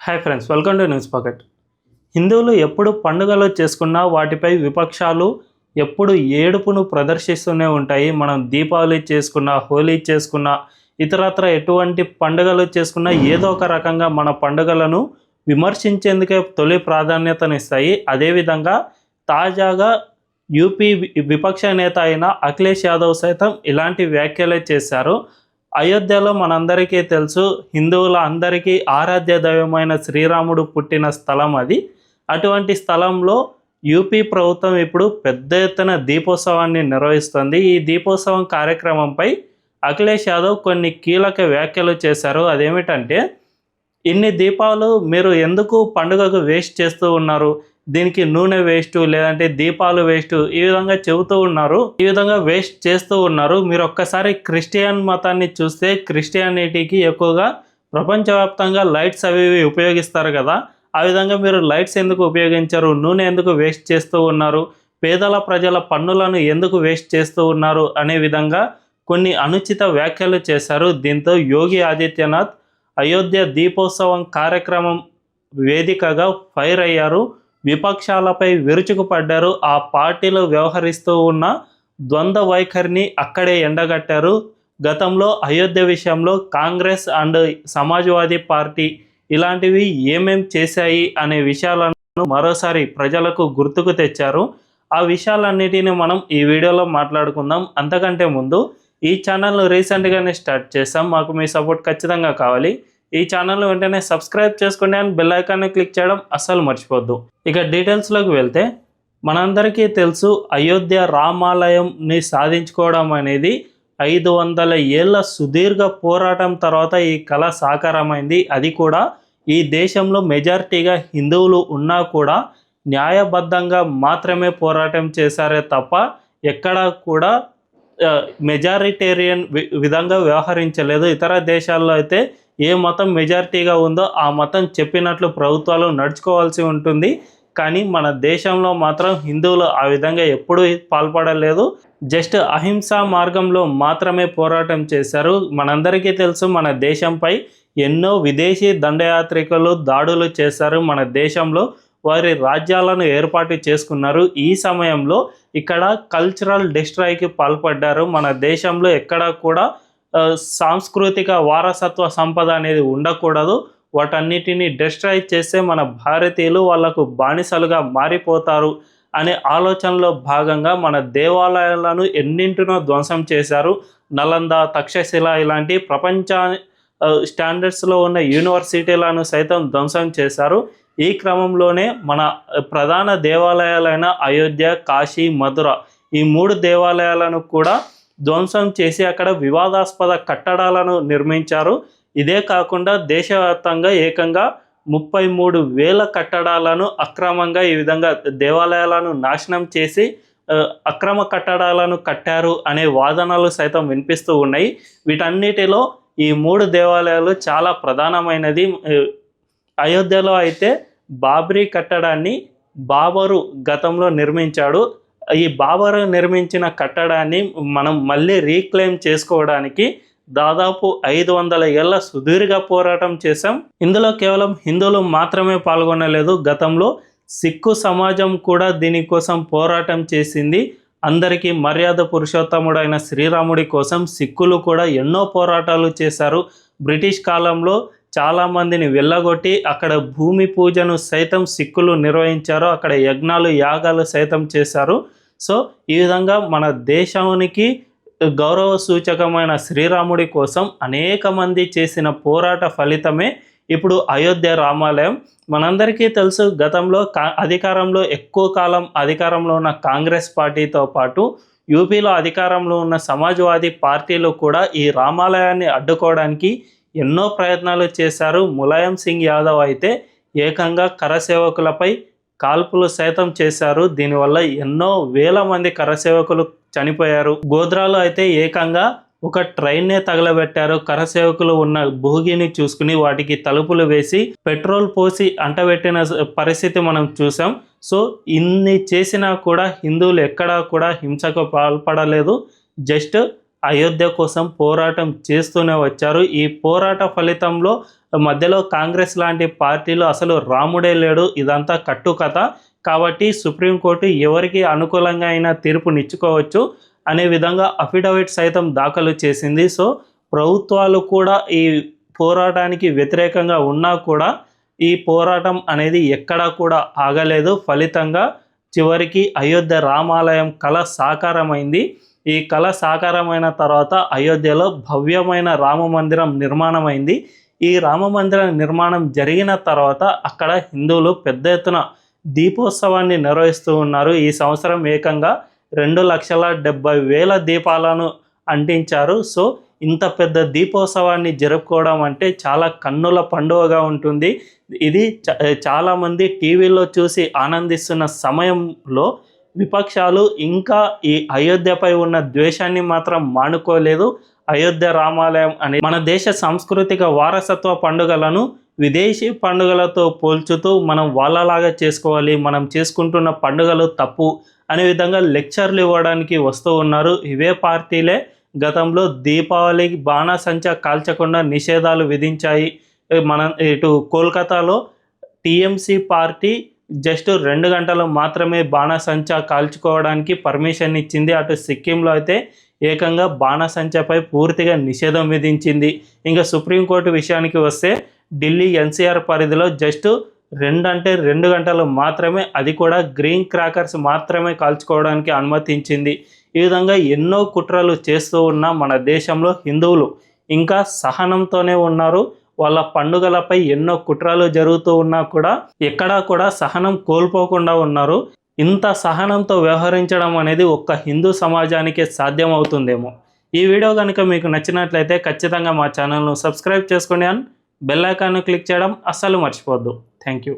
Hi friends, welcome to news pocket. హిందువులు ఎప్పుడు పండుగలు చేసుకున్నా వాటిపై విపక్షాలు ఎప్పుడు ఏడుపును ప్రదర్శిస్తూనే ఉంటాయి. మనం దీపావళి చేసుకున్నా, హోలీ చేసుకున్నా, ఇతరత్ర ఎటువంటి పండుగలు చేసుకున్నా ఏదో ఒక రకంగా మన పండుగలను విమర్శించేందుకే తొలి ప్రాధాన్యతనిస్తాయి. అదేవిధంగా తాజాగా యూపీ విపక్ష నేత అయిన అఖిలేష్ యాదవ్ సైతం ఇలాంటి వ్యాఖ్యలే చేశారు. అయోధ్యలో మనందరికీ తెలుసు, హిందువుల అందరికీ ఆరాధ్య దైవమైన శ్రీరాముడు పుట్టిన స్థలం అది. అటువంటి స్థలంలో యూపీ ప్రభుత్వం ఇప్పుడు పెద్ద ఎత్తున దీపోత్సవాన్ని నిర్వహిస్తుంది. ఈ దీపోత్సవం కార్యక్రమంపై అఖిలేష్ యాదవ్ కొన్ని కీలక వ్యాఖ్యలు చేశారు. అదేమిటంటే, ఇన్ని దీపాలు మీరు ఎందుకు పండుగకు వేస్ట్ చేస్తూ ఉన్నారు, దీనికి నూనె వేస్ట్, లేదంటే దీపాలు వేస్ట్, ఈ విధంగా చెబుతూ ఉన్నారు, ఈ విధంగా వేస్ట్ చేస్తూ ఉన్నారు. మీరు ఒక్కసారి క్రిస్టియన్ మతాన్ని చూస్తే క్రిస్టియానిటీకి ఎక్కువగా ప్రపంచవ్యాప్తంగా లైట్స్ అవి ఉపయోగిస్తారు కదా, ఆ విధంగా మీరు లైట్స్ ఎందుకు ఉపయోగించరు, నూనె ఎందుకు వేస్ట్ చేస్తూ ఉన్నారు, పేదల ప్రజల పన్నులను ఎందుకు వేస్ట్ చేస్తూ ఉన్నారు అనే విధంగా కొన్ని అనుచిత వ్యాఖ్యలు చేశారు. దీంతో యోగి ఆదిత్యనాథ్ అయోధ్య దీపోత్సవం కార్యక్రమం వేదికగా ఫైర్ అయ్యారు. విపక్షాలపై విరుచుకుపడ్డారు. ఆ పార్టీలో వ్యవహరిస్తూ ఉన్న ద్వంద్వ వైఖరిని అక్కడే ఎండగట్టారు. గతంలో అయోధ్య విషయంలో కాంగ్రెస్ అండ్ సమాజ్వాదీ పార్టీ ఇలాంటివి ఏమేం చేశాయి అనే విషయాలను మరోసారి ప్రజలకు గుర్తుకు తెచ్చారు. ఆ విషయాలన్నిటిని మనం ఈ వీడియోలో మాట్లాడుకుందాం. అంతకంటే ముందు ఈ ఛానల్ను రీసెంట్గానే స్టార్ట్ చేసాం, మాకు మీ సపోర్ట్ ఖచ్చితంగా కావాలి. ఈ ఛానల్ను వెంటనే సబ్స్క్రైబ్ చేసుకోండి అండ్ బెల్ ఐకాన్ని క్లిక్ చేయడం అస్సలు మర్చిపోద్దు. ఇక డీటెయిల్స్లోకి వెళ్తే, మనందరికీ తెలుసు, అయోధ్య రామాలయంని సాధించుకోవడం అనేది 500 ఏళ్ల సుదీర్ఘ పోరాటం తర్వాత ఈ కళ సాకారమైంది. అది కూడా ఈ దేశంలో మెజారిటీగా హిందువులు ఉన్నా కూడా న్యాయబద్ధంగా మాత్రమే పోరాటం చేశారే తప్ప ఎక్కడా కూడా మెజారిటేరియన్ విధంగా వ్యవహరించలేదు. ఇతర దేశాల్లో అయితే ఏ మతం మెజారిటీగా ఉందో ఆ మతం చెప్పినట్లు ప్రభుత్వాలు నడుచుకోవాల్సి ఉంటుంది. కానీ మన దేశంలో మాత్రం హిందువులు ఆ విధంగా ఎప్పుడూ పాల్పడలేదు. జస్ట్ అహింసా మార్గంలో మాత్రమే పోరాటం చేశారు. మనందరికీ తెలుసు, మన దేశంపై ఎన్నో విదేశీ దండయాత్రికులు దాడులు చేశారు. మన దేశంలో వారి రాజ్యాలను ఏర్పాటు చేసుకున్నారు. ఈ సమయంలో ఇక్కడ కల్చరల్ డిస్ట్రాయ్కి పాల్పడ్డారు. మన దేశంలో ఎక్కడా కూడా సాంస్కృతిక వారసత్వ సంపద అనేది ఉండకూడదు. వాటన్నిటిని డిస్ట్రాయ్ చేస్తే మన భారతీయులు వాళ్లకు బానిసలుగా మారిపోతారు అనే ఆలోచనలో భాగంగా మన దేవాలయాలను ఎన్నింటినో ధ్వంసం చేశారు. నలంద, తక్షశిల ఇలాంటి ప్రపంచ స్టాండర్డ్స్లో ఉన్న యూనివర్సిటీలను సైతం ధ్వంసం చేశారు. ఈ క్రమంలోనే మన ప్రధాన దేవాలయాలైన అయోధ్య, కాశీ, మధుర ఈ 3 దేవాలయాలను కూడా ధ్వంసం చేసి అక్కడ వివాదాస్పద కట్టడాలను నిర్మించారు. ఇదే కాకుండా దేశవ్యాప్తంగా ఏకంగా 33,000 కట్టడాలను అక్రమంగా ఈ విధంగా దేవాలయాలను నాశనం చేసి అక్రమ కట్టడాలను కట్టారు అనే వాదనలు సైతం వినిపిస్తూ ఉన్నాయి. వీటన్నిటిలో ఈ 3 దేవాలయాలు చాలా ప్రధానమైనది. అయోధ్యలో అయితే బాబ్రీ కట్టడాన్ని బాబరు గతంలో నిర్మించాడు. ఈ బాబరు నిర్మించిన కట్టడాన్ని మనం మళ్ళీ రీక్లెయిమ్ చేసుకోవడానికి దాదాపు 500 ఏళ్ల సుదీర్ఘ పోరాటం చేశాం. ఇందులో కేవలం హిందువులు మాత్రమే పాల్గొనలేదు. గతంలో సిక్కు సమాజం కూడా దీనికోసం పోరాటం చేసింది. అందరికీ మర్యాద పురుషోత్తముడైన శ్రీరాముడి కోసం సిక్కులు కూడా ఎన్నో పోరాటాలు చేశారు. బ్రిటిష్ కాలంలో చాలామందిని వెళ్ళగొట్టి అక్కడ భూమి పూజను సైతం సిక్కులు నిర్వహించారు. అక్కడ యజ్ఞాలు, యాగాలు సైతం చేశారు. సో ఈ విధంగా మన దేశానికి గౌరవ సూచకమైన శ్రీరాముడి కోసం అనేక మంది చేసిన పోరాట ఫలితమే ఇప్పుడు అయోధ్య రామాలయం. మనందరికీ తెలుసు, గతంలో అధికారంలో ఎక్కువ కాలం అధికారంలో ఉన్న కాంగ్రెస్ పార్టీతో పాటు యూపీలో అధికారంలో ఉన్న సమాజ్వాదీ పార్టీలు కూడా ఈ రామాలయాన్ని అడ్డుకోవడానికి ఎన్నో ప్రయత్నాలు చేశారు. ములాయం సింగ్ యాదవ్ అయితే ఏకంగా కరసేవకులపై కాల్పులు సైతం చేశారు. దీనివల్ల ఎన్నో వేల మంది కరసేవకులు చనిపోయారు. గోధ్రాలో అయితే ఏకంగా ఒక ట్రైన్నే తగలబెట్టారు. కరసేవకులు ఉన్న భోగిని చూసుకుని వాటికి తలుపులు వేసి పెట్రోల్ పోసి అంటబెట్టిన పరిస్థితి మనం చూసాం. సో ఇన్ని చేసినా కూడా హిందువులు ఎక్కడా కూడా హింసకు పాల్పడలేదు. జస్ట్ అయోధ్య కోసం పోరాటం చేస్తూనే వచ్చారు. ఈ పోరాట ఫలితంలో మధ్యలో కాంగ్రెస్ లాంటి పార్టీలు అసలు రాముడే లేడు, ఇదంతా కట్టుకథ, కాబట్టి సుప్రీంకోర్టు ఎవరికి అనుకూలంగా అయినా తీర్పునిచ్చుకోవచ్చు అనే విధంగా అఫిడవిట్ సైతం దాఖలు చేసింది. సో ప్రభుత్వాలు కూడా ఈ పోరాటానికి వ్యతిరేకంగా ఉన్నా కూడా ఈ పోరాటం అనేది ఎక్కడా కూడా ఆగలేదు. ఫలితంగా చివరికి అయోధ్య రామాలయం కళ సాకారమైంది. ఈ కళ సాకారమైన తర్వాత అయోధ్యలో భవ్యమైన రామ మందిరం నిర్మాణమైంది. ఈ రామ మందిరం నిర్మాణం జరిగిన తర్వాత అక్కడ హిందువులు పెద్ద ఎత్తున దీపోత్సవాన్ని నిర్వహిస్తూ ఉన్నారు. ఈ సంవత్సరం ఏకంగా 2,70,000 దీపాలను అంటించారు. సో ఇంత పెద్ద దీపోత్సవాన్ని జరుపుకోవడం అంటే చాలా కన్నుల పండుగగా ఉంటుంది. ఇది చాలామంది టీవీలో చూసి ఆనందిస్తున్న సమయంలో విపక్షాలు ఇంకా ఈ అయోధ్యపై ఉన్న ద్వేషాన్ని మాత్రం మానుకోలేదు. అయోధ్య రామాలయం అనే మన దేశ సాంస్కృతిక వారసత్వ పండుగలను విదేశీ పండుగలతో పోల్చుతూ మనం వాళ్ళలాగా చేసుకోవాలి, మనం చేసుకుంటున్న పండుగలు తప్పు అనే విధంగా లెక్చర్లు ఇవ్వడానికి వస్తూ ఉన్నారు. ఇవే పార్టీలే గతంలో దీపావళికి బాణాసంచా కాల్చకుండా నిషేధాలు విధించాయి. ఇటు కోల్కతాలో టీఎంసీ పార్టీ జస్ట్ 2 గంటలు మాత్రమే బాణాసంచా కాల్చుకోవడానికి పర్మిషన్ ఇచ్చింది. అటు సిక్కింలో అయితే ఏకంగా బాణాసంచాపై పూర్తిగా నిషేధం విధించింది. ఇంకా సుప్రీంకోర్టు విషయానికి వస్తే ఢిల్లీ ఎన్సీఆర్ పరిధిలో జస్ట్ 2 గంటలు మాత్రమే, అది కూడా గ్రీన్ క్రాకర్స్ మాత్రమే కాల్చుకోవడానికి అనుమతించింది. ఈ విధంగా ఎన్నో కుట్రలు చేస్తూ ఉన్న మన దేశంలో హిందువులు ఇంకా సహనంతోనే ఉన్నారు. వాళ్ళ పండుగలపై ఎన్నో కుట్రలు జరుగుతూ ఉన్నా కూడా ఎక్కడా కూడా సహనం కోల్పోకుండా ఉన్నారు. ఇంత సహనంతో వ్యవహరించడం అనేది ఒక్క హిందూ సమాజానికే సాధ్యం అవుతుందేమో. ఈ వీడియో కనుక మీకు నచ్చినట్లయితే ఖచ్చితంగా మా ఛానల్ను సబ్స్క్రైబ్ చేసుకోండి అండ్ బెల్ ఐకాన్ను క్లిక్ చేయడం అస్సలు మర్చిపోవద్దు. Thank you.